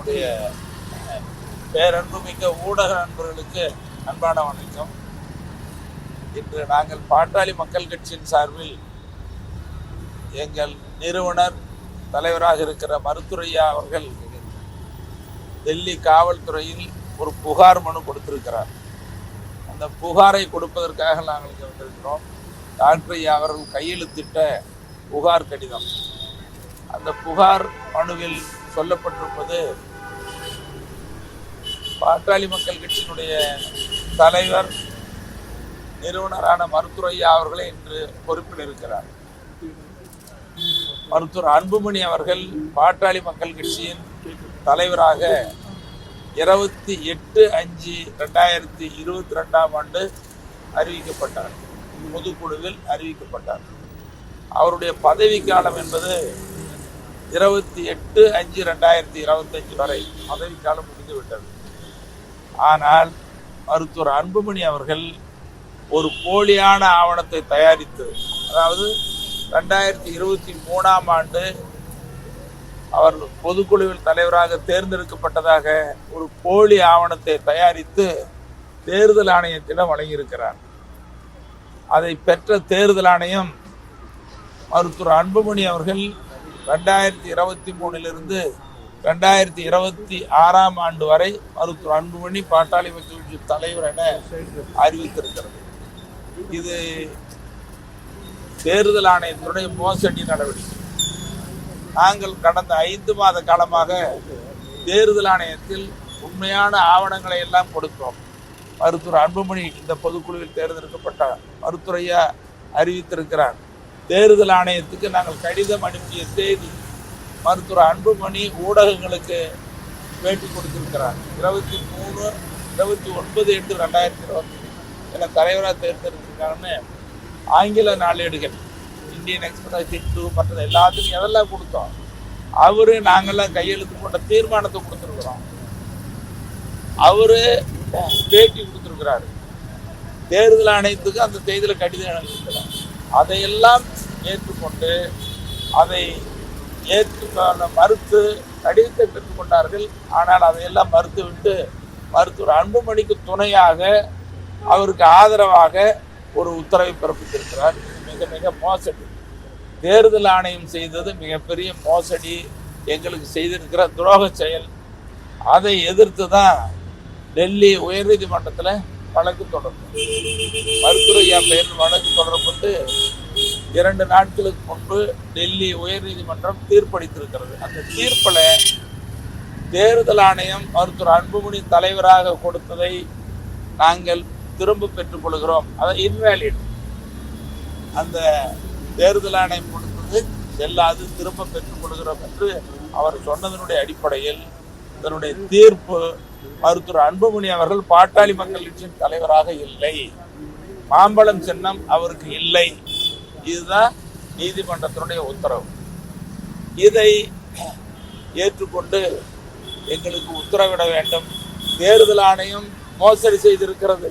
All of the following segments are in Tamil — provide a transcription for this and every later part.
என்னுடைய பேரன்புமிக்க ஊடக நண்பர்களுக்கு அன்பான வணக்கம். இன்று நாங்கள் பாட்டாளி மக்கள் கட்சியின் சார்பில் எங்கள் நிறுவனர் தலைவராக இருக்கிற மருத்துரையா அவர்கள் டெல்லி காவல்துறையில் ஒரு புகார் மனு கொடுத்திருக்கிறார். அந்த புகாரை கொடுப்பதற்காக நாங்கள் இங்கே வந்திருக்கிறோம். டாக்டர் ஐயா அவர்கள் கையெழுத்திட்ட புகார் கடிதம். அந்த புகார் மனுவில் சொல்லப்பட்டிருப்பது, பாட்டாளி மக்கள் கட்சியினுடைய தலைவர் நிறுவனரான மருத்துரையா அவர்களே இன்று பொறுப்பில் இருக்கிறார். மருத்துவர் அன்புமணி அவர்கள் பாட்டாளி மக்கள் கட்சியின் தலைவராக 28/5/2022 அறிவிக்கப்பட்டார். பொதுக்குழுவில் அறிவிக்கப்பட்டார். அவருடைய பதவி காலம் என்பது 28/5/2025 வரை பதவிக்காலம் முடிந்துவிட்டது. ஆனால் மருத்துவர் அன்புமணி அவர்கள் ஒரு போலியான ஆவணத்தை தயாரித்து, அதாவது 2023ஆம் ஆண்டு அவர் பொதுக்குழுவில் தலைவராக தேர்ந்தெடுக்கப்பட்டதாக ஒரு போலி ஆவணத்தை தயாரித்து தேர்தல் ஆணையத்திடம் வழங்கியிருக்கிறார். அதை பெற்ற தேர்தல் ஆணையம் மருத்துவர் அன்புமணி அவர்கள் 2023 2026ஆம் ஆண்டு வரை மருத்துவர் அன்புமணி பாட்டாளி மக்கள் கட்சி தலைவர் என அறிவித்திருக்கிறது. இது தேர்தல் ஆணையத்தினுடைய மோசடி நடவடிக்கை. நாங்கள் கடந்த 5 மாத காலமாக தேர்தல் ஆணையத்தில் உண்மையான ஆவணங்களை எல்லாம் கொடுத்தோம். மருத்துவர் அன்புமணி இந்த பொதுக்குழுவில் தேர்ந்தெடுக்கப்பட்ட மருத்துரையா அறிவித்திருக்கிறார். தேர்தல் ஆணையத்துக்கு நாங்கள் கடிதம் அனுப்பிய தேதி மருத்துவர் அன்புமணி ஊடகங்களுக்கு பேட்டி கொடுத்திருக்கிறார். 29/8/2020 என தலைவராக தேர்ந்தெடுத்திருக்காங்கன்னு ஆங்கில நாளேடுகள், இந்தியன் எக்ஸ்பிரஸ், ஹிந்து மற்றது எல்லாத்துக்கும் எதெல்லாம் கொடுத்தோம். அவரு நாங்கள்லாம் கையெழுத்து போட்ட தீர்மானத்தை கொடுத்துருக்குறோம். அவரு பேட்டி கொடுத்துருக்கிறாரு. தேர்தல் ஆணையத்துக்கு அந்த தேதியில் கடிதம் எழுதியிருக்கிறார். அதையெல்லாம் ஏற்றுக்கொண்டு அதை மறுத்து கடிதத்தை பெற்றுக்கொண்டார்கள். ஆனால் அதையெல்லாம் மறுத்துவிட்டு மருத்துவர் அன்புமணிக்கு துணையாக அவருக்கு ஆதரவாக ஒரு உத்தரவை பிறப்பித்திருக்கிறார். மிக மிக மோசடி. தேர்தல் ஆணையம் செய்தது மிகப்பெரிய மோசடி, எங்களுக்கு செய்திருக்கிற துரோக செயல். அதை எதிர்த்து தான் டெல்லி உயர்நீதிமன்றத்தில் வழக்கு தொடரும். மருத்துரையா பெயரில் வழக்கு தொடரப்பட்டு 2 நாட்களுக்கு முன்பு டெல்லி உயர்நீதிமன்றம் தீர்ப்பளித்திருக்கிறது. அந்த தீர்ப்பில் தேர்தல் ஆணையம் மருத்துவர் அன்புமணி தலைவராக கொடுத்ததை நாங்கள் திரும்ப பெற்றுக் கொள்கிறோம். அதை இன்வேலிட், அந்த தேர்தல் ஆணையம் கொடுத்தது செல்லாது, திரும்ப பெற்றுக் கொள்கிறோம் என்று அவர் சொன்னதனுடைய அடிப்படையில் இதனுடைய தீர்ப்பு, மருத்துவர் அன்புமணி அவர்கள் பாட்டாளி மக்கள் கட்சியின் தலைவராக இல்லை, மாம்பழம் சின்னம் அவருக்கு இல்லை. இதுதான் நீதிமன்றத்தினுடைய உத்தரவு. இதை ஏற்றுக்கொண்டு எங்களுக்கு உத்தரவிட வேண்டும். தேர்தல் ஆணையம் மோசடி செய்திருக்கிறது,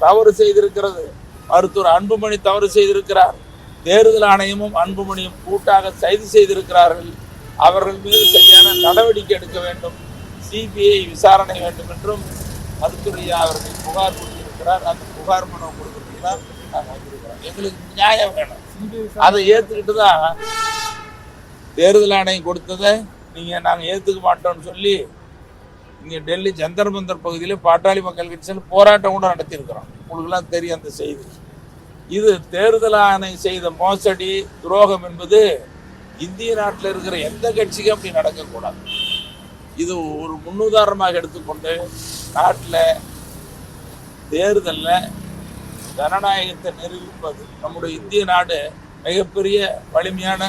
தவறு செய்திருக்கிறது. மருத்துவர் அன்புமணி தவறு செய்திருக்கிறார். தேர்தல் ஆணையமும் அன்புமணியும் கூட்டாக கைது செய்திருக்கிறார்கள். அவர்கள் மீது சரியான நடவடிக்கை எடுக்க வேண்டும், சிபிஐ விசாரணை வேண்டும் என்றும் மருத்துரையா அவர்கள் புகார் கொடுத்திருக்கிறார். அந்த புகார் மனு கொடுத்திருக்கிறார். நாங்கள் வந்திருக்கிறோம். எங்களுக்கு நியாயம் வேணும். அதை ஏற்றுக்கிட்டு தான் தேர்தல் ஆணையம் கொடுத்ததை நாங்கள் ஏற்றுக்க மாட்டோம்னு சொல்லி இங்கே டெல்லி ஜந்தர் மந்தர் பகுதியில் பாட்டாளி மக்கள் கட்சியில் போராட்டம் கூட நடத்தியிருக்கிறோம். உங்களுக்குலாம் தெரியும் அந்த செய்தி. இது தேர்தல் ஆணையம் செய்த மோசடி, துரோகம் என்பது இந்திய நாட்டில் இருக்கிற எந்த கட்சிக்கும் அப்படி நடக்கக்கூடாது. இது ஒரு முன்னுதாரணமாக எடுத்துக்கொண்டு நாட்டில் தேர்தலில் ஜனநாயகத்தை நிரூபிப்பது. நம்முடைய இந்திய நாடு மிகப்பெரிய வலிமையான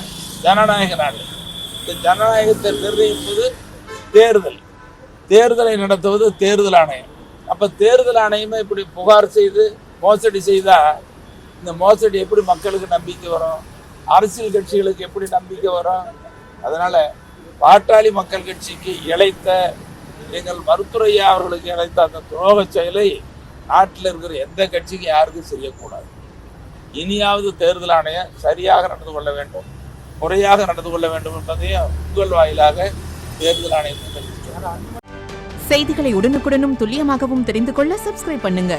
ஜனநாயக நாடு. இந்த ஜனநாயகத்தை நிர்ணயிப்பது தேர்தல், தேர்தலை நடத்துவது தேர்தல் ஆணையம். அப்போ தேர்தல் ஆணையமே இப்படி புகார் செய்து மோசடி செய்தால் இந்த மோசடி எப்படி மக்களுக்கு நம்பிக்கை வரும்? அரசியல் கட்சிகளுக்கு எப்படி நம்பிக்கை வரும்? அதனால் பாட்டாளி மக்கள் கட்சிக்கு இழைத்த, எங்கள் மருத்துரையா அவர்களுக்கு இழைத்த அந்த துரோக செயலை நாட்டில் இருக்கிற எந்த கட்சிக்கும் யாருக்கும் செய்யக்கூடாது. இனியாவது தேர்தல் ஆணையம் சரியாக நடந்து கொள்ள வேண்டும், முறையாக நடந்து கொள்ள வேண்டும் என்பதையும் உங்கள் வாயிலாக தேர்தல் ஆணையத்தை தெரிவிக்கிறோம். செய்திகளை உடனுக்குடனும் துல்லியமாகவும் தெரிந்து கொள்ள சப்ஸ்கிரைப் பண்ணுங்க.